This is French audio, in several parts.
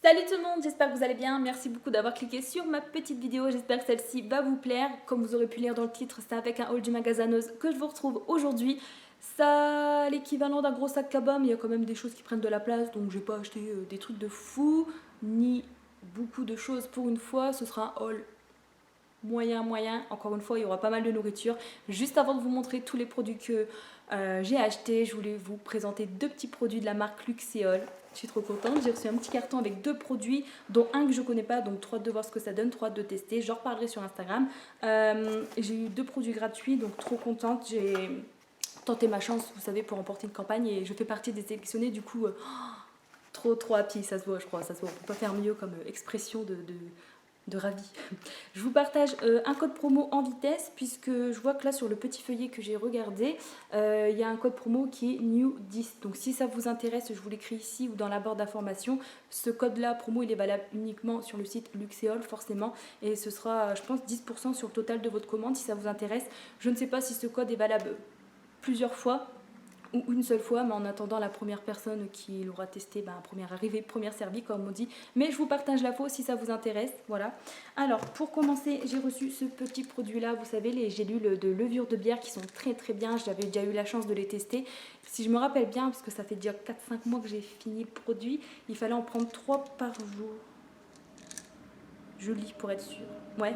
Salut tout le monde, j'espère que vous allez bien. Merci beaucoup d'avoir cliqué sur ma petite vidéo. J'espère que celle-ci va vous plaire. Comme vous aurez pu lire dans le titre, c'est avec un haul du magasin Nose que je vous retrouve aujourd'hui. Ça a l'équivalent d'un gros sac cabas, mais il y a quand même des choses qui prennent de la place. Donc j'ai pas acheté des trucs de fou, ni beaucoup de choses pour une fois. Ce sera un haul moyen. Encore une fois, il y aura pas mal de nourriture. Juste avant de vous montrer tous les produits que j'ai achetés, je voulais vous présenter deux petits produits de la marque Luxéol. Je suis trop contente, j'ai reçu un petit carton avec deux produits, dont un que je connais pas, donc trop hâte de voir ce que ça donne, trop hâte de tester. J'en reparlerai sur Instagram. J'ai eu deux produits gratuits, donc trop contente. J'ai tenté ma chance, vous savez, pour remporter une campagne et je fais partie des sélectionnés. Du coup, trop happy, ça se voit, je crois, ça se voit. On peut pas faire mieux comme expression de ravi. Je vous partage un code promo en vitesse puisque je vois que là sur le petit feuillet que j'ai regardé, il y a un code promo qui est NEW10. Donc si ça vous intéresse, je vous l'écris ici ou dans la barre d'information. Ce code là promo il est valable uniquement sur le site Luxéol forcément et ce sera je pense 10% sur le total de votre commande si ça vous intéresse. Je ne sais pas si ce code est valable plusieurs fois ou une seule fois, mais en attendant la première personne qui l'aura testé, première arrivée, première servie comme on dit. Mais je vous partage l'info si ça vous intéresse, voilà. Alors pour commencer, j'ai reçu ce petit produit là, vous savez les gélules de levure de bière qui sont très bien, j'avais déjà eu la chance de les tester. Si je me rappelle bien, parce que ça fait déjà 4-5 mois que j'ai fini le produit, il fallait en prendre 3 par jour. Je lis pour être sûre, ouais.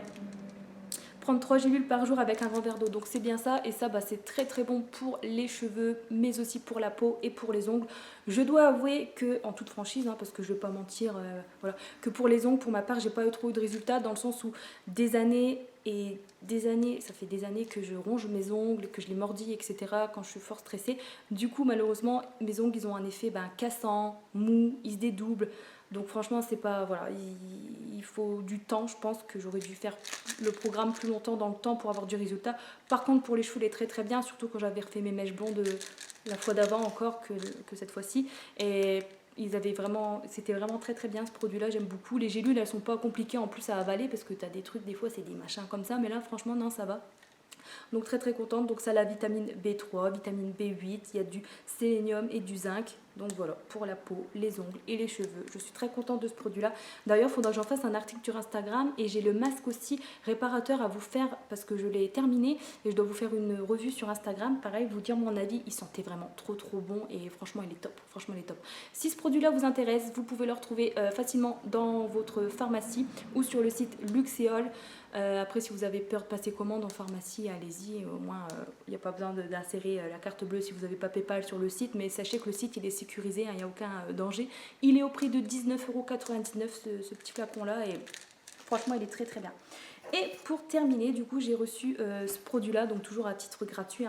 Prendre 3 gélules par jour avec un grand verre d'eau, donc c'est bien ça. Et ça c'est très bon pour les cheveux mais aussi pour la peau et pour les ongles. Je dois avouer que, en toute franchise parce que je vais pas mentir, voilà, que pour les ongles pour ma part j'ai pas eu trop de résultats, dans le sens où des années et des années, ça fait des années que je ronge mes ongles, que je les mordis, etc. quand je suis fort stressée. Du coup malheureusement mes ongles ils ont un effet cassant, mou, ils se dédoublent. Donc franchement c'est pas, voilà, il faut du temps. Je pense que j'aurais dû faire le programme plus longtemps dans le temps pour avoir du résultat. Par contre pour les cheveux il est très bien, surtout quand j'avais refait mes mèches blondes la fois d'avant encore que cette fois-ci. Et ils avaient vraiment, c'était vraiment très bien ce produit là, j'aime beaucoup. Les gélules elles sont pas compliquées en plus à avaler parce que tu as des trucs des fois c'est des machins comme ça, mais là franchement non ça va. Donc très contente. Donc ça a la vitamine B3, vitamine B8, il y a du sélénium et du zinc. Donc voilà, pour la peau, les ongles et les cheveux. Je suis très contente de ce produit-là. D'ailleurs, il faudra que j'en fasse un article sur Instagram. Et j'ai le masque aussi réparateur à vous faire parce que je l'ai terminé. Et je dois vous faire une revue sur Instagram. Pareil, vous dire mon avis. Il sentait vraiment trop bon. Et franchement, il est top. Franchement, il est top. Si ce produit-là vous intéresse, vous pouvez le retrouver facilement dans votre pharmacie ou sur le site Luxéol. Après, si vous avez peur de passer commande en pharmacie, allez-y. Au moins, il n'y a pas besoin d'insérer la carte bleue si vous n'avez pas PayPal sur le site. Mais sachez que le site, il est sécurisé, il n'y a aucun danger. Il est au prix de 19,99 € ce petit flacon-là. Et franchement, il est très bien. Et pour terminer, du coup, j'ai reçu ce produit-là, donc toujours à titre gratuit.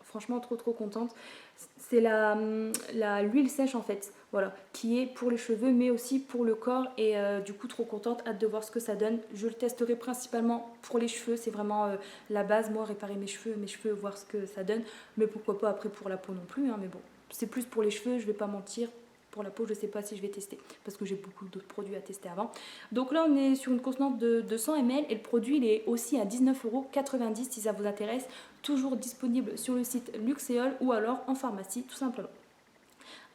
Franchement, trop contente. C'est l'huile sèche en fait, voilà, qui est pour les cheveux mais aussi pour le corps. Et du coup, trop contente, hâte de voir ce que ça donne. Je le testerai principalement pour les cheveux, c'est vraiment la base. Moi, réparer mes cheveux, voir ce que ça donne. Mais pourquoi pas après pour la peau non plus, mais bon, c'est plus pour les cheveux, je vais pas mentir. Pour la peau, je ne sais pas si je vais tester parce que j'ai beaucoup d'autres produits à tester avant. Donc là, on est sur une contenance de 100 ml et le produit il est aussi à 19,90 € si ça vous intéresse. Toujours disponible sur le site Luxéol ou alors en pharmacie tout simplement.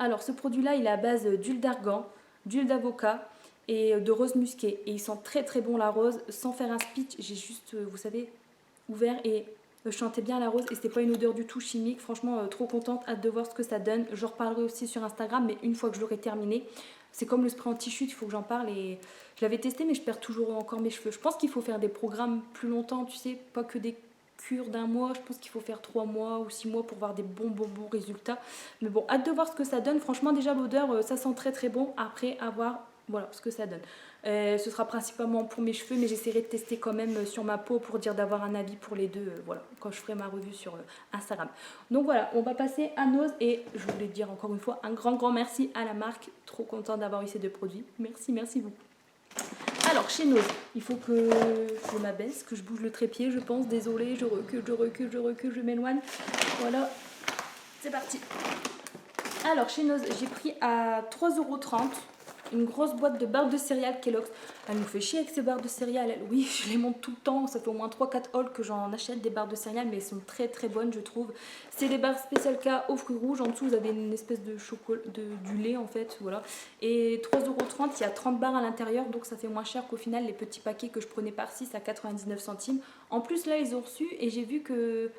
Alors ce produit-là, il est à base d'huile d'argan, d'huile d'avocat et de rose musquée. Et il sent très bon la rose. Sans faire un speech, j'ai juste, vous savez, ouvert et je sentais bien la rose et c'était pas une odeur du tout chimique. Franchement, trop contente, hâte de voir ce que ça donne. Je reparlerai aussi sur Instagram, mais une fois que je l'aurai terminé. C'est comme le spray anti-chute, il faut que j'en parle. Et je l'avais testé, mais je perds toujours encore mes cheveux. Je pense qu'il faut faire des programmes plus longtemps, tu sais, pas que des cures d'un mois. Je pense qu'il faut faire 3 mois ou 6 mois pour voir des bons résultats. Mais bon, hâte de voir ce que ça donne. Franchement, déjà l'odeur, ça sent très bon. Après, à voir, voilà, ce que ça donne. Ce sera principalement pour mes cheveux, mais j'essaierai de tester quand même sur ma peau pour dire d'avoir un avis pour les deux, voilà, quand je ferai ma revue sur Instagram. Donc voilà, on va passer à Nose et je voulais dire encore une fois un grand merci à la marque. Trop contente d'avoir eu ces deux produits. Merci beaucoup. Alors chez Nose, il faut que je m'abaisse, que je bouge le trépied, je pense. Désolée, je recule, je m'éloigne. Voilà, c'est parti. Alors chez Nose, j'ai pris à 3,30 €. une grosse boîte de barres de céréales Kellogg's. Elle nous fait chier avec ces barres de céréales. Oui, je les monte tout le temps. Ça fait au moins 3-4 hauls que j'en achète des barres de céréales, mais elles sont très très bonnes, je trouve. C'est des barres spéciales K aux fruits rouges. En dessous, vous avez une espèce de chocolat, du lait en fait. Voilà. Et 3,30 €, il y a 30 barres à l'intérieur, donc ça fait moins cher qu'au final les petits paquets que je prenais par 6 à 99 centimes. En plus, là, ils ont reçu et j'ai vu que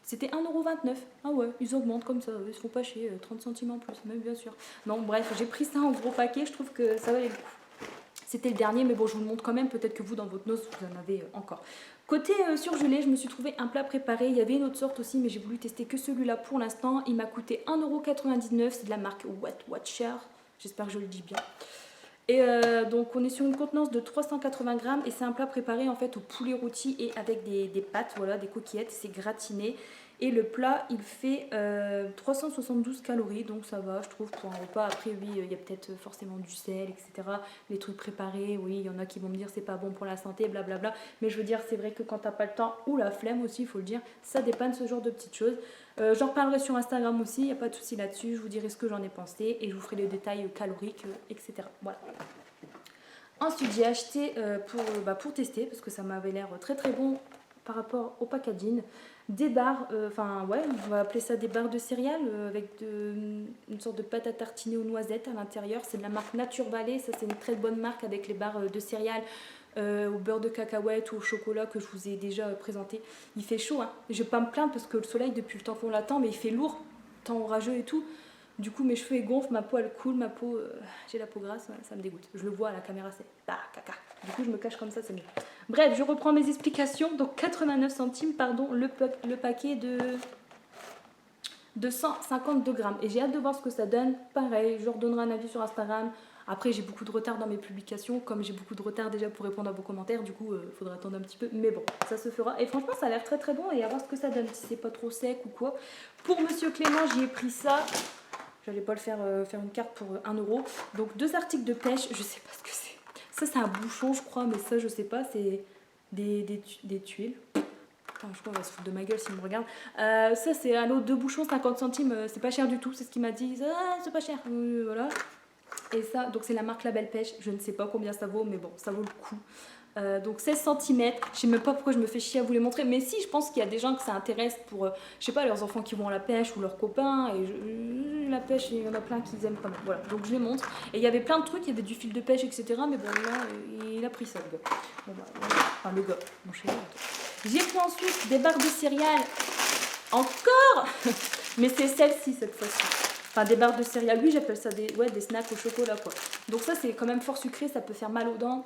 c'était 1,29 €. Ah ouais, ils augmentent comme ça, ils se font pas chier, 30 centimes en plus, même bien sûr. Non, bref, j'ai pris ça en gros paquet, je trouve que ça valait le coup. C'était le dernier, mais bon, je vous le montre quand même, peut-être que vous, dans votre noce, vous en avez encore. Côté surgelé, je me suis trouvé un plat préparé, il y avait une autre sorte aussi, mais j'ai voulu tester que celui-là pour l'instant. Il m'a coûté 1,99 €, c'est de la marque Wet Watcher, j'espère que je le dis bien. Et donc on est sur une contenance de 380 grammes et c'est un plat préparé en fait au poulet rôti et avec des pâtes, voilà, des coquillettes, c'est gratiné. Et le plat il fait 372 calories, donc ça va je trouve pour un repas. Après oui, il y a peut-être forcément du sel, etc. Les trucs préparés, oui, il y en a qui vont me dire c'est pas bon pour la santé, blablabla. Mais je veux dire, c'est vrai que quand t'as pas le temps ou la flemme aussi, il faut le dire, ça dépanne ce genre de petites choses. J'en reparlerai sur Instagram aussi, il n'y a pas de souci là-dessus, je vous dirai ce que j'en ai pensé et je vous ferai les détails caloriques, etc. Voilà. Ensuite, j'ai acheté pour tester, parce que ça m'avait l'air très très bon par rapport au packaging, des barres, on va appeler ça des barres de céréales avec une sorte de pâte à tartiner aux noisettes à l'intérieur. C'est de la marque Nature Valley, ça c'est une très bonne marque avec les barres de céréales au beurre de cacahuète ou au chocolat que je vous ai déjà présenté. Il fait chaud, hein. Je vais pas me plaindre parce que le soleil depuis le temps qu'on l'attend, mais il fait lourd, temps orageux et tout. Du coup mes cheveux ils gonflent, ma peau elle coule, j'ai la peau grasse, ça me dégoûte. Je le vois à la caméra, c'est caca. Du coup je me cache comme ça, c'est mieux. Bref, je reprends mes explications. Donc 89 centimes, pardon, le paquet de 152 grammes. Et j'ai hâte de voir ce que ça donne. Pareil, je redonnerai un avis sur Instagram. Après, j'ai beaucoup de retard dans mes publications, comme j'ai beaucoup de retard déjà pour répondre à vos commentaires, du coup, il faudra attendre un petit peu. Mais bon, ça se fera. Et franchement, ça a l'air très très bon et à voir ce que ça donne, si c'est pas trop sec ou quoi. Pour Monsieur Clément, j'y ai pris ça. J'allais pas le faire une carte pour 1 €. Donc 2 articles de pêche, je sais pas ce que c'est. Ça, c'est un bouchon, je crois, mais ça, je sais pas, c'est des tuiles. Enfin, je crois qu'on va se foutre de ma gueule s'il me regarde. Ça, c'est un lot de bouchons, 50 centimes, c'est pas cher du tout, c'est ce qu'il m'a dit. Ah, c'est pas cher, voilà. Et ça, donc c'est la marque La Belle Pêche, je ne sais pas combien ça vaut, mais bon, ça vaut le coup. Donc 16 cm, je sais même pas pourquoi je me fais chier à vous les montrer, mais si, je pense qu'il y a des gens que ça intéresse pour, je sais pas, leurs enfants qui vont à la pêche ou leurs copains, et la pêche, il y en a plein qui aiment pas mal, voilà, donc je les montre. Et il y avait plein de trucs, il y avait du fil de pêche, etc., mais bon, là, il a pris ça, le gars. Bon, bah, enfin, le gars, mon chéri. J'ai pris ensuite des barres de céréales, encore mais c'est celle-ci cette fois-ci. Enfin, des barres de céréales, oui, j'appelle ça des snacks au chocolat, quoi. Donc ça, c'est quand même fort sucré, ça peut faire mal aux dents.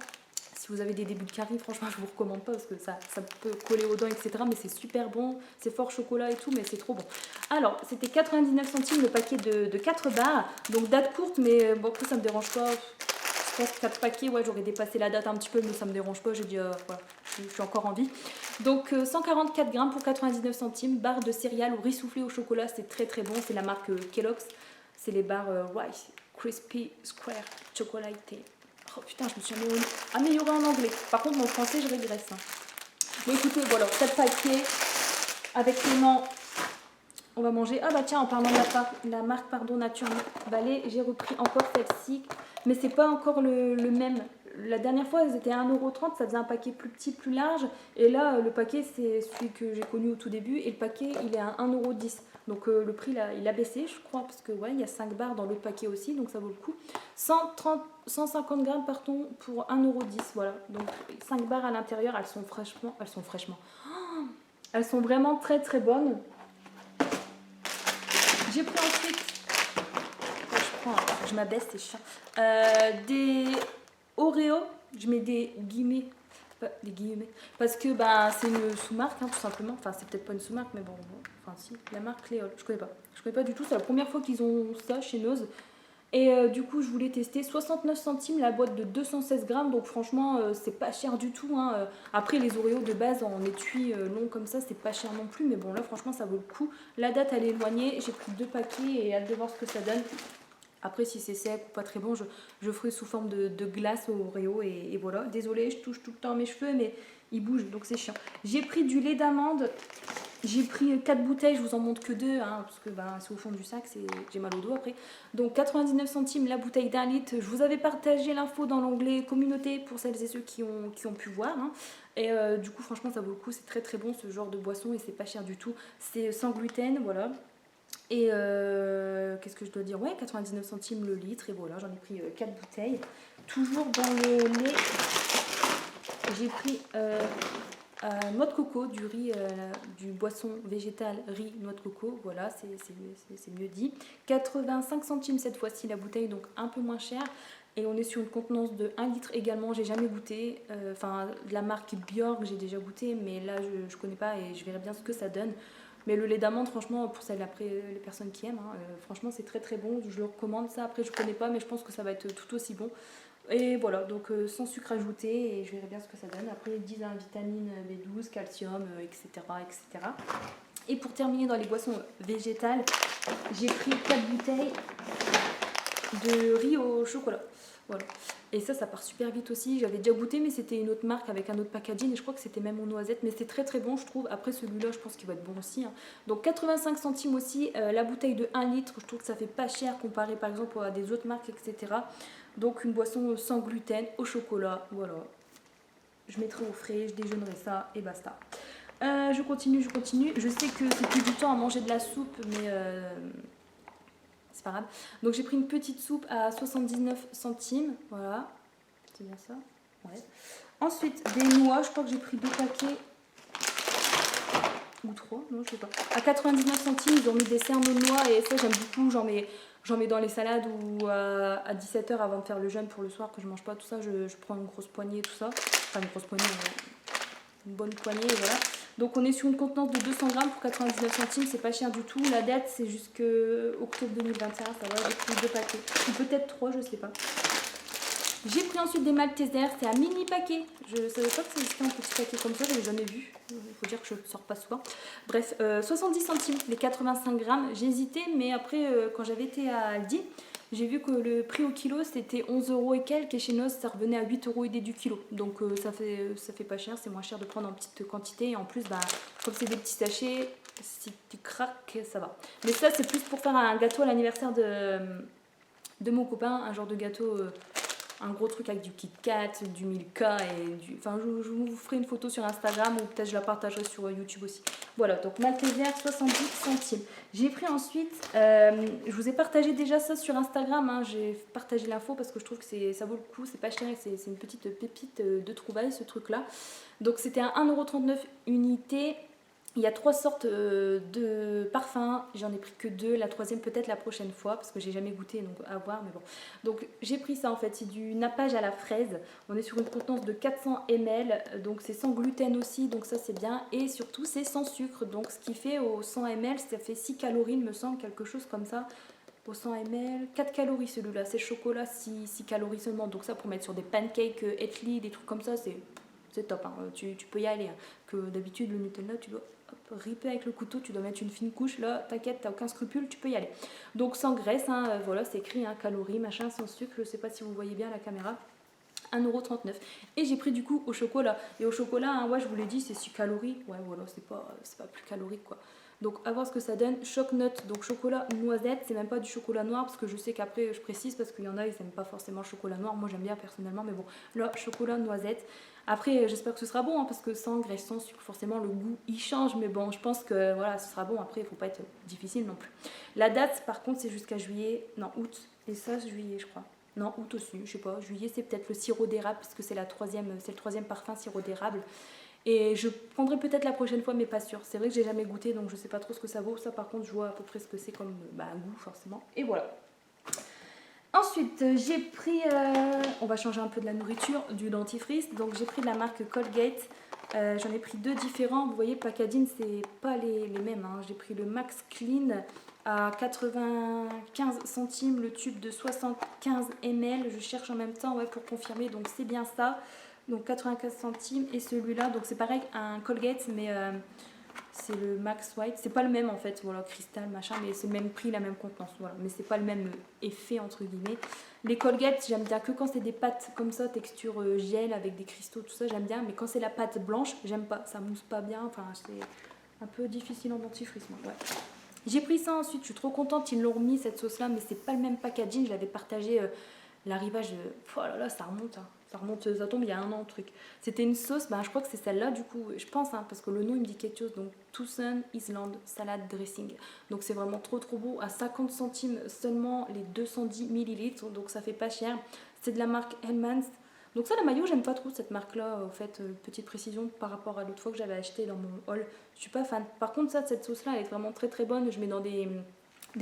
Si vous avez des débuts de carie, franchement, je vous recommande pas parce que ça peut coller aux dents, etc. Mais c'est super bon, c'est fort chocolat et tout, mais c'est trop bon. Alors, c'était 99 centimes le paquet de 4 barres. Donc, date courte, mais bon, après, ça me dérange pas. Je pense que 4 paquets, ouais, j'aurais dépassé la date un petit peu, mais ça me dérange pas. J'ai dit, voilà, je suis encore en vie. Donc, 144 grammes pour 99 centimes. Barres de céréales ou riz soufflé au chocolat, c'est très très bon. C'est la marque Kellogg's. C'est les barres Rice Crispy Square Chocolaté. Oh putain, je me suis améliorée en anglais. Par contre, mon français, je régresse. Hein. Bon, écoutez, voilà, 4 paquets avec Clément. On va manger. Ah bah tiens, en parlant de la marque Nature Valley, j'ai repris encore celle-ci. Mais c'est pas encore le même. La dernière fois, elles étaient à 1,30 €, ça faisait un paquet plus petit, plus large. Et là, le paquet, c'est celui que j'ai connu au tout début. Et le paquet, il est à 1,10 €. Donc le prix, là, il a baissé, je crois, parce que ouais, il y a 5 barres dans l'autre paquet aussi, donc ça vaut le coup. 150 grammes, pardon, pour 1,10 €, voilà. Donc 5 barres à l'intérieur, elles sont fraîchement. Oh, elles sont vraiment très très bonnes. J'ai pris ensuite, je m'abaisse, c'est chiant, des Oreo, je mets des guillemets, parce que c'est une sous-marque, hein, tout simplement. Enfin, c'est peut-être pas une sous-marque, mais bon, enfin si, la marque Léol, je connais pas du tout, c'est la première fois qu'ils ont ça chez Nose. Et du coup, je voulais tester 69 centimes la boîte de 216 grammes, donc franchement, c'est pas cher du tout. Hein. Après, les Oreos de base en étui long comme ça, c'est pas cher non plus, mais bon, là, franchement, ça vaut le coup. La date, elle est éloignée, j'ai pris 2 paquets et hâte de voir ce que ça donne. Après, si c'est sec ou pas très bon, je ferai sous forme de glace au Oreo et voilà. Désolée, je touche tout le temps mes cheveux, mais ils bougent, donc c'est chiant. J'ai pris du lait d'amande. J'ai pris 4 bouteilles, je vous en montre que 2, hein, parce que c'est au fond du sac, j'ai mal au dos après. Donc 99 centimes la bouteille d'1 litre. Je vous avais partagé l'info dans l'onglet communauté pour celles et ceux qui ont pu voir. Hein. Et du coup, franchement, ça vaut le coup, c'est très très bon ce genre de boisson et c'est pas cher du tout. C'est sans gluten, voilà. Et qu'est-ce que je dois dire? Ouais, 99 centimes le litre. Et voilà, j'en ai pris 4 bouteilles. Toujours dans le lait, j'ai pris noix de coco, du riz, du boisson végétal riz noix de coco, voilà, c'est mieux dit. 85 centimes cette fois-ci la bouteille, donc un peu moins cher. Et on est sur une contenance de 1 litre également, j'ai jamais goûté. Enfin, de la marque Bjork, j'ai déjà goûté, mais là je connais pas et je verrai bien ce que ça donne. Mais le lait d'amande, franchement, pour celles après les personnes qui aiment, hein, franchement c'est très très bon, je le recommande. Ça après je connais pas, mais je pense que ça va être tout aussi bon. Et voilà, donc sans sucre ajouté, et je verrai bien ce que ça donne. Après, ils disent vitamine B12, calcium, etc., etc. Et pour terminer dans les boissons végétales, j'ai pris 4 bouteilles de riz au chocolat. Voilà. Et ça part super vite aussi. J'avais déjà goûté, mais c'était une autre marque avec un autre packaging. Et je crois que c'était même aux noisettes. Mais c'est très très bon, je trouve. Après, celui-là, je pense qu'il va être bon aussi. Hein. Donc 85 centimes aussi. La bouteille de 1 litre, je trouve que ça fait pas cher comparé par exemple à des autres marques, etc. Donc une boisson sans gluten, au chocolat. Voilà. Je mettrai au frais, je déjeunerai ça et basta. Je continue. Je sais que c'est plus du temps à manger de la soupe, mais c'est pas grave. Donc j'ai pris une petite soupe à 79 centimes. Voilà. C'est bien ça. Ouais. Ensuite, des noix. Je crois que j'ai pris 2 paquets. Ou 3, non, je sais pas. À 99 centimes, ils ont mis des cernes de noix et ça, j'aime beaucoup. J'en mets dans les salades ou à 17h avant de faire le jeûne pour le soir, que je mange pas tout ça. Je prends une grosse poignée, tout ça. Enfin, une grosse poignée, une bonne poignée, et voilà. Donc on est sur une contenance de 200 grammes pour 99 centimes, c'est pas cher du tout. La date c'est jusqu'à octobre 2021, ça va, j'ai pris 2 paquets. Ou peut-être 3, je sais pas. J'ai pris ensuite des Maltesers, c'est un mini paquet. Je savais pas que c'était un petit paquet comme ça, je l'ai jamais vu. Il faut dire que je ne sors pas souvent. Bref, 70 centimes, les 85 grammes. J'ai hésité, mais après, quand j'avais été à Aldi, j'ai vu que le prix au kilo c'était 11 € et quelques, et chez Noz ça revenait à 8 € et des du kilo. Donc ça fait pas cher, c'est moins cher de prendre en petite quantité. Et en plus, comme c'est des petits sachets, si tu craques, ça va. Mais ça, c'est plus pour faire un gâteau à l'anniversaire de mon copain, un genre de gâteau. Un gros truc avec du Kit Kat, du Milka et du... Enfin, je vous ferai une photo sur Instagram ou peut-être je la partagerai sur YouTube aussi. Voilà, donc Malteser, 70 centimes. J'ai pris ensuite... je vous ai partagé déjà ça sur Instagram. Hein, j'ai partagé l'info parce que je trouve que ça vaut le coup. C'est pas cher et c'est une petite pépite de trouvaille, ce truc-là. Donc, c'était à 1,39 € unité. Il y a 3 sortes de parfums, j'en ai pris que 2, la troisième peut-être la prochaine fois parce que j'ai jamais goûté, donc à voir, mais bon. Donc j'ai pris ça en fait, c'est du nappage à la fraise, on est sur une contenance de 400 ml, donc c'est sans gluten aussi, donc ça c'est bien, et surtout c'est sans sucre, donc ce qui fait au 100 ml, ça fait 6 calories il me semble, quelque chose comme ça. Au 100 ml, 4 calories celui-là, c'est chocolat, 6 calories seulement, donc ça pour mettre sur des pancakes Hetli, des trucs comme ça, c'est top, hein. Tu peux y aller, hein. Que d'habitude le Nutella tu dois ripper avec le couteau, tu dois mettre une fine couche, là t'inquiète, t'as aucun scrupule, tu peux y aller. Donc sans graisse, hein, voilà c'est écrit, hein, calories, machin, sans sucre, je sais pas si vous voyez bien à la caméra. 1,39 €. Et j'ai pris du coup au chocolat. Et au chocolat, hein, ouais, je vous l'ai dit, c'est 6 calories. Ouais, voilà, c'est pas plus calorique quoi. Donc à voir ce que ça donne. Choc-nut, donc chocolat noisette, c'est même pas du chocolat noir parce que je sais qu'après je précise parce qu'il y en a ils aiment pas forcément le chocolat noir. Moi j'aime bien personnellement, mais bon, là chocolat noisette. Après j'espère que ce sera bon hein, parce que sans graisse, sans sucre, forcément le goût il change. Mais bon, je pense que voilà, ce sera bon. Après il faut pas être difficile non plus. La date par contre c'est jusqu'à juillet, non août. Et ça c'est juillet je crois. Non, août aussi, je sais pas. Juillet, c'est peut-être le sirop d'érable, parce que c'est le troisième parfum sirop d'érable. Et je prendrai peut-être la prochaine fois, mais pas sûr. C'est vrai que j'ai jamais goûté, donc je sais pas trop ce que ça vaut. Ça, par contre, je vois à peu près ce que c'est comme un goût, forcément. Et voilà. Ensuite, j'ai pris... on va changer un peu de la nourriture, du dentifrice. Donc, j'ai pris de la marque Colgate. J'en ai pris 2 différents. Vous voyez, le packaging, c'est pas les mêmes. Hein. J'ai pris le Max Clean à 95 centimes, le tube de 75 ml. Je cherche en même temps pour confirmer, donc c'est bien ça. Donc 95 centimes. Et celui-là, donc c'est pareil, un Colgate, mais c'est le Max White. C'est pas le même en fait, voilà, cristal, machin, mais c'est le même prix, la même contenance. Voilà. Mais c'est pas le même effet, entre guillemets. Les Colgate, j'aime bien que quand c'est des pâtes comme ça, texture gel avec des cristaux, tout ça, j'aime bien. Mais quand c'est la pâte blanche, j'aime pas. Ça mousse pas bien, enfin, un peu difficile en dentifrice, moi. Ouais. J'ai pris ça ensuite, je suis trop contente, ils l'ont remis cette sauce là, mais c'est pas le même packaging, je l'avais partagé l'arrivage, oh là là, ça remonte, hein. Ça tombe il y a 1 an le truc. C'était une sauce, je crois que c'est celle-là du coup, je pense, hein, parce que le nom il me dit quelque chose, donc Tucson Island Salad Dressing. Donc c'est vraiment trop beau, à 50 centimes seulement les 210 millilitres, donc ça fait pas cher. C'est de la marque Hellmann's. Donc ça, la maillot, j'aime pas trop cette marque-là, au fait, petite précision par rapport à l'autre fois que j'avais acheté dans mon haul. Je suis pas fan. Par contre, ça, cette sauce-là, elle est vraiment très bonne. Je mets dans des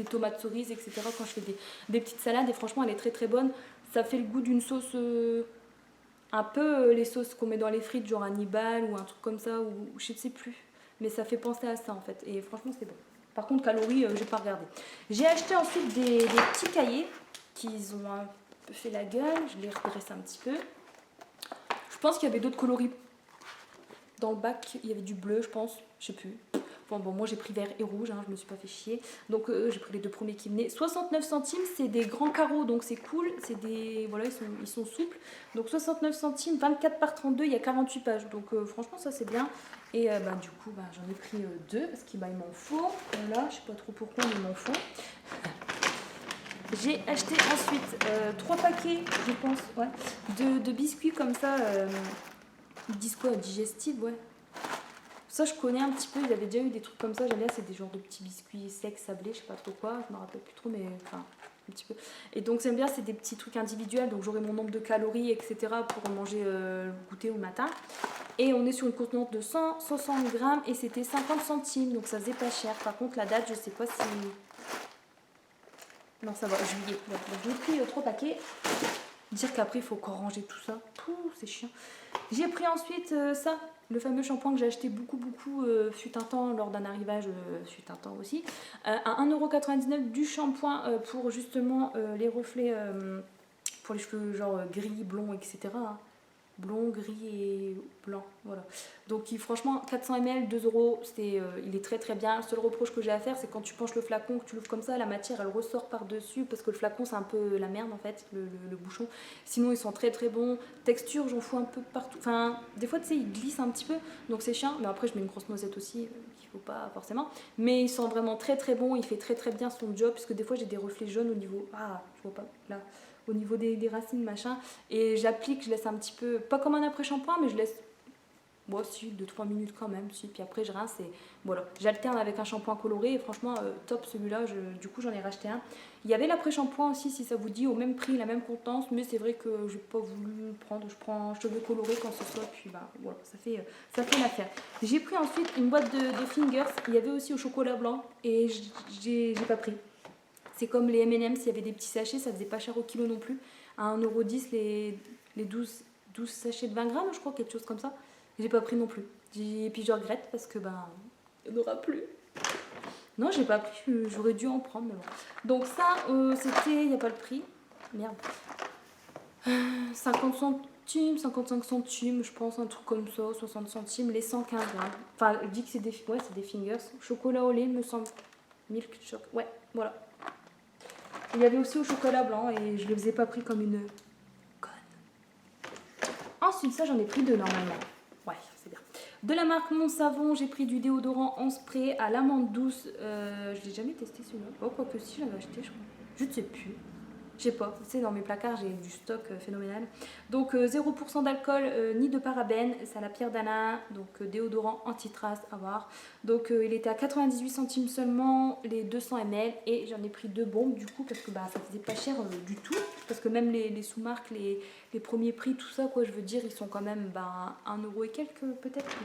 tomates cerises, etc. quand je fais des petites salades. Et franchement, elle est très bonne. Ça fait le goût d'une sauce, un peu les sauces qu'on met dans les frites, genre Hannibal ou un truc comme ça, ou je ne sais plus. Mais ça fait penser à ça, en fait. Et franchement, c'est bon. Par contre, calories, j'ai pas regardé. J'ai acheté ensuite des petits cahiers qui ont un peu fait la gueule. Je les redresse un petit peu. Je pense qu'il y avait d'autres coloris dans le bac. Il y avait du bleu, je pense. Je sais plus. Bon, moi j'ai pris vert et rouge, hein, je me suis pas fait chier. Donc j'ai pris les 2 premiers qui venaient. 69 centimes, c'est des grands carreaux, donc c'est cool. C'est des. Voilà, ils sont souples. Donc 69 centimes, 24 par 32, il y a 48 pages. Donc franchement, ça c'est bien. Et du coup, j'en ai pris 2 parce qu'il m'en faut. Voilà, je sais pas trop pourquoi, mais il m'en faut. J'ai acheté ensuite 3 paquets, je pense, ouais, de biscuits comme ça. Ils disent quoi, digestive, ouais. Ça, je connais un petit peu, il y avait déjà eu des trucs comme ça. J'aime bien, c'est des genres de petits biscuits secs, sablés, je sais pas trop quoi, je me rappelle plus trop, mais enfin, un petit peu. Et donc, j'aime bien, c'est des petits trucs individuels, donc j'aurai mon nombre de calories, etc. pour manger le goûter au matin. Et on est sur une contenance de 160 grammes et c'était 50 centimes, donc ça faisait pas cher. Par contre, la date, je sais pas si. Non, ça va, juillet. Donc, j'ai pris 3 paquets. Dire qu'après, il faut encore ranger tout ça. C'est chiant. J'ai pris ensuite ça, le fameux shampoing que j'ai acheté beaucoup, fut un temps, lors d'un arrivage, fut un temps aussi. À 1,99 € du shampoing pour justement les reflets, pour les cheveux genre gris, blond, etc. hein. Blond, gris et blanc, voilà. Donc franchement, 400 ml, 2 €, il est très bien. Le seul reproche que j'ai à faire, c'est quand tu penches le flacon, que tu l'ouvres comme ça, la matière elle ressort par-dessus, parce que le flacon c'est un peu la merde en fait, le bouchon. Sinon ils sont très bons. Texture, j'en fous un peu partout. Enfin, des fois tu sais, ils glissent un petit peu, donc c'est chiant. Mais après, je mets une grosse noisette aussi, qu'il faut pas forcément. Mais ils sont vraiment très bons, il fait très bien son job, puisque des fois j'ai des reflets jaunes au niveau. Ah, je vois pas, là. Au niveau des racines, machin. Et j'applique, je laisse un petit peu, pas comme un après-shampoing, mais je laisse, moi aussi, 2-3 minutes quand même. Si. Puis après, je rince et voilà. J'alterne avec un shampoing coloré et franchement, top celui-là. Du coup, j'en ai racheté un. Il y avait l'après-shampoing aussi, si ça vous dit, au même prix, la même contenance, mais c'est vrai que j'ai pas voulu le prendre. Je prends cheveux colorés quand ce soit, puis voilà, ça fait l'affaire. J'ai pris ensuite une boîte de fingers. Il y avait aussi au chocolat blanc et j'ai pas pris. C'est comme les M&M's, il y avait des petits sachets, ça faisait pas cher au kilo non plus. À 1,10 € les 12 sachets de 20 grammes, je crois, quelque chose comme ça. J'ai pas pris non plus. Et puis je regrette parce que il n'y en aura plus. Non, j'ai pas pris, j'aurais dû en prendre. Mais bon. Donc ça, c'était, il n'y a pas le prix. Merde. 50 centimes, 55 centimes, je pense, un truc comme ça, 60 centimes, les 115 grammes. Enfin, je dis que c'est des fingers. Chocolat au lait, me semble. Milk choc. Ouais, voilà. Il y avait aussi au chocolat blanc et je ne les ai pas pris comme une conne. Ensuite, ça, j'en ai pris 2 normalement. Ouais, c'est bien. De la marque Mon Savon, j'ai pris du déodorant en spray à l'amande douce. Je ne l'ai jamais testé celui-là. Oh, quoique si, je l'avais acheté, je crois. Je ne sais plus. Je sais pas, tu sais, dans mes placards, j'ai du stock phénoménal. Donc 0% d'alcool, ni de parabènes, c'est à la pierre d'Alain, donc déodorant anti-trace à voir. Donc il était à 98 centimes seulement, les 200 ml, et j'en ai pris 2 bombes du coup, parce que ça faisait pas cher du tout. Parce que même les sous-marques, les premiers prix, tout ça, quoi, je veux dire, ils sont quand même 1 € et quelques peut-être.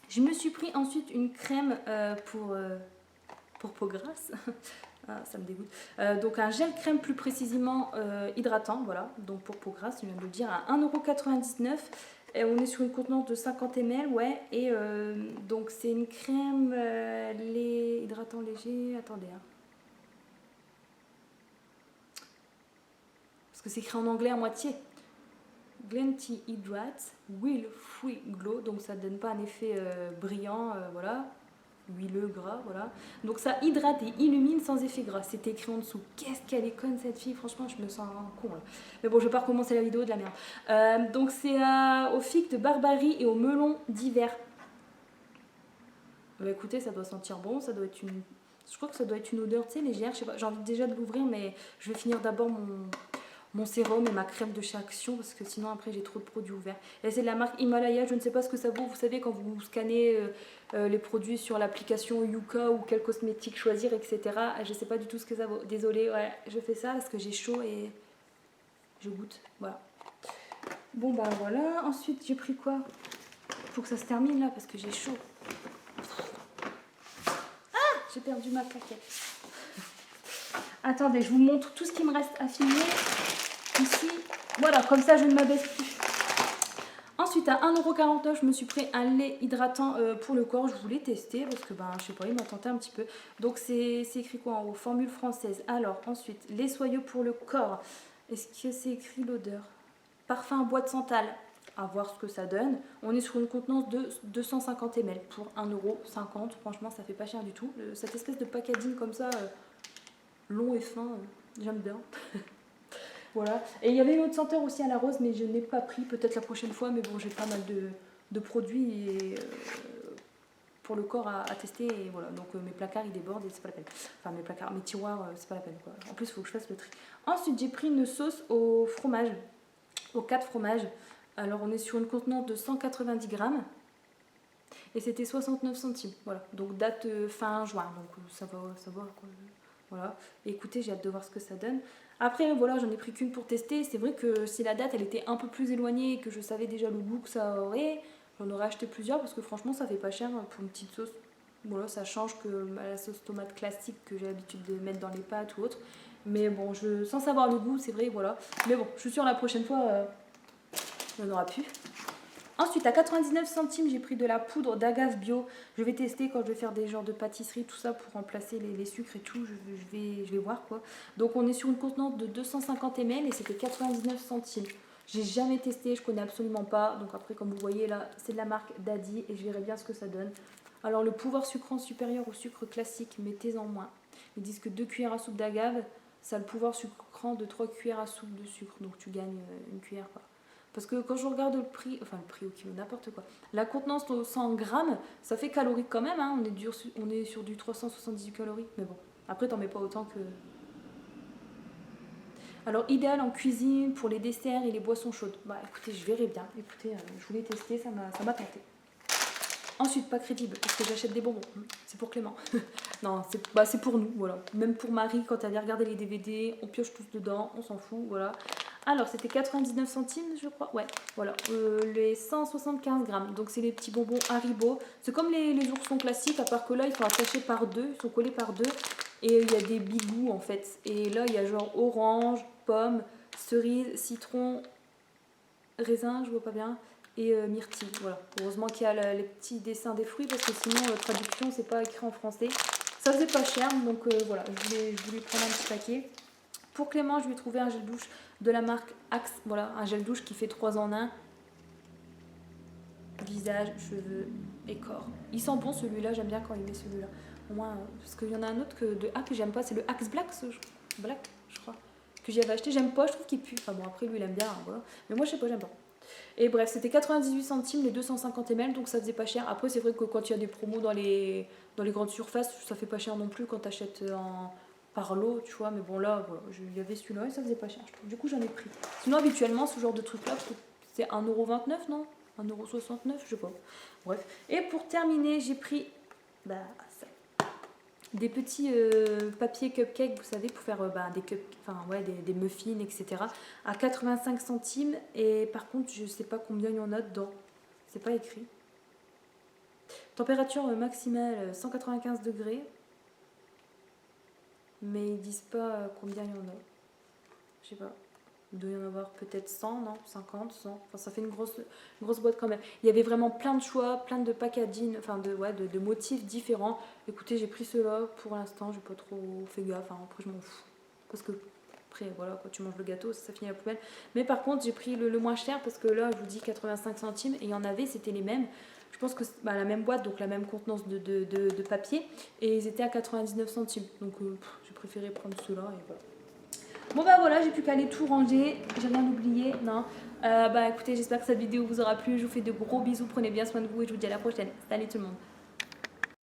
Je me suis pris ensuite une crème pour peau grasse. Ah, ça me dégoûte. Donc un gel crème plus précisément hydratant, voilà, donc pour peau grasse, je viens de le dire, à 1,99 €. Et on est sur une contenance de 50 ml, ouais, et donc c'est une crème hydratant léger, attendez, hein. Parce que c'est écrit en anglais à moitié. Glenty Hydrate Will Free Glow, donc ça ne donne pas un effet brillant, voilà. Huileux, gras, voilà. Donc ça hydrate et illumine sans effet gras. C'est écrit en dessous. Qu'est-ce qu'elle est conne cette fille, franchement, je me sens con là. Mais bon, je vais pas recommencer la vidéo de la merde. Donc c'est au figue de Barbarie et au melon d'hiver. Bah écoutez, ça doit sentir bon, ça doit être une... Je crois que ça doit être une odeur, tu sais, légère, je sais pas, j'ai envie déjà de l'ouvrir, mais je vais finir d'abord mon sérum et ma crème de chez Action, parce que sinon après j'ai trop de produits ouverts. Et c'est de la marque Himalaya, je ne sais pas ce que ça vaut, vous savez, quand vous scannez les produits sur l'application Yuka ou quel cosmétique choisir, etc. Je sais pas du tout ce que ça vaut, désolée, ouais, je fais ça parce que j'ai chaud et je goûte, voilà. Bon bah voilà, ensuite j'ai pris quoi? Faut que ça se termine là parce que j'ai chaud. J'ai perdu ma plaquette. Attendez, je vous montre tout ce qui me reste à filmer. Ici, voilà, comme ça je ne m'abaisse plus. Ensuite, à 1,49 €, je me suis pris un lait hydratant pour le corps. Je voulais tester parce que, ben, je sais pas, il m'a tenté un petit peu. Donc, c'est écrit quoi en haut? Formule française. Alors, ensuite, lait soyeux pour le corps. Est-ce que c'est écrit l'odeur? Parfum bois de santal. À voir ce que ça donne. On est sur une contenance de 250 ml pour 1,50 €. Franchement, ça fait pas cher du tout. Cette espèce de packaging comme ça, long et fin, j'aime bien. Voilà. Et il y avait une autre senteur aussi à la rose, mais je n'ai pas pris. Peut-être la prochaine fois, mais bon, j'ai pas mal de produits et, pour le corps à tester. Et voilà. Donc mes placards, ils débordent et c'est pas la peine. Enfin, mes placards, mes tiroirs, c'est pas la peine, quoi. En plus, il faut que je fasse le tri. Ensuite, j'ai pris une sauce au fromage, aux 4 fromages. Alors, on est sur une contenance de 190 grammes. Et c'était 69 centimes. Voilà. Donc, date fin juin. Donc, ça va, quoi. Voilà. Et écoutez, j'ai hâte de voir ce que ça donne. Après, voilà, j'en ai pris qu'une pour tester. C'est vrai que si la date, elle était un peu plus éloignée et que je savais déjà le goût que ça aurait, j'en aurais acheté plusieurs parce que franchement, ça fait pas cher pour une petite sauce. Voilà, ça change que la sauce tomate classique que j'ai l'habitude de mettre dans les pâtes ou autre. Mais bon, sans savoir le goût, c'est vrai, voilà. Mais bon, je suis sûre la prochaine fois, il n'y en aura plus. Ensuite, à 99 centimes, j'ai pris de la poudre d'agave bio. Je vais tester quand je vais faire des genres de pâtisserie, tout ça, pour remplacer les sucres et tout. Je vais voir, quoi. Donc, on est sur une contenance de 250 ml et c'était 99 centimes. J'ai jamais testé, je connais absolument pas. Donc, après, comme vous voyez, là, c'est de la marque Daddy et je verrai bien ce que ça donne. Alors, le pouvoir sucrant supérieur au sucre classique, mettez-en moins. Ils disent que 2 cuillères à soupe d'agave, ça a le pouvoir sucrant de 3 cuillères à soupe de sucre. Donc, tu gagnes une cuillère, quoi. Parce que quand je regarde le prix au kilo, n'importe quoi, la contenance au 100 grammes, ça fait calorique quand même, hein, on est sur du 378 calories, mais bon, après t'en mets pas autant que... Alors idéal en cuisine pour les desserts et les boissons chaudes. Bah écoutez, je verrai bien, écoutez, je voulais tester, ça m'a tenté. Ensuite, pas crédible, parce que j'achète des bonbons, c'est pour Clément. Non, c'est pour nous, voilà. Même pour Marie, quand elle vient regarder les DVD, on pioche tous dedans, on s'en fout, voilà. Alors, c'était 99 centimes, je crois. Ouais, voilà. Les 175 grammes. Donc, c'est les petits bonbons Haribo. C'est comme les oursons classiques, à part que là, ils sont attachés par deux. Ils sont collés par deux. Et il y a des bigous, en fait. Et là, il y a genre orange, pomme, cerise, citron, raisin, je vois pas bien. Et myrtille, voilà. Heureusement qu'il y a les petits dessins des fruits, parce que sinon, traduction, c'est pas écrit en français. Ça faisait pas cher, donc voilà. Je voulais prendre un petit paquet. Pour Clément, je lui ai trouvé un gel douche de la marque Axe. Voilà, un gel douche qui fait 3 en 1. Visage, cheveux et corps. Il sent bon celui-là, j'aime bien quand il met celui-là. Au moins, parce qu'il y en a un autre que j'aime pas, c'est le Axe Black, je crois. Que j'avais acheté, j'aime pas, je trouve qu'il pue. Enfin bon, après lui il aime bien, hein, voilà. Mais moi je sais pas, j'aime pas. Et bref, c'était 98 centimes les 250 ml, donc ça faisait pas cher. Après, c'est vrai que quand il y a des promos dans les grandes surfaces, ça fait pas cher non plus quand t'achètes par lot, tu vois, mais bon là, voilà, il y avait celui-là et ça faisait pas cher, je trouve. Du coup, j'en ai pris. Sinon, habituellement, ce genre de truc-là, c'est 1,29 €, non? 1,69 €, je sais pas. Bref. Et pour terminer, j'ai pris ça. Des petits papiers cupcakes, vous savez, pour faire des muffins, etc. à 85 centimes. Et par contre, je sais pas combien il y en a dedans. C'est pas écrit. Température maximale 195 degrés. Mais ils disent pas combien il y en a. Je sais pas. Il doit y en avoir peut-être 100, non 50, 100. Enfin, ça fait une grosse boîte quand même. Il y avait vraiment plein de choix, plein de packaging, enfin de motifs différents. Écoutez, j'ai pris ceux-là pour l'instant. J'ai pas trop fait gaffe. Enfin, après, je m'en fous. Parce que après, voilà, quand tu manges le gâteau, ça finit à la poubelle. Mais par contre, j'ai pris le moins cher parce que là, je vous dis 85 centimes. Et il y en avait, c'était les mêmes. Je pense que c'est la même boîte, donc la même contenance de papier. Et ils étaient à 99 centimes. Donc j'ai préféré prendre ceux-là et voilà. Bon bah voilà, j'ai plus qu'à aller tout ranger, j'ai rien oublié, non. Écoutez, j'espère que cette vidéo vous aura plu, je vous fais de gros bisous, prenez bien soin de vous et je vous dis à la prochaine. Salut tout le monde.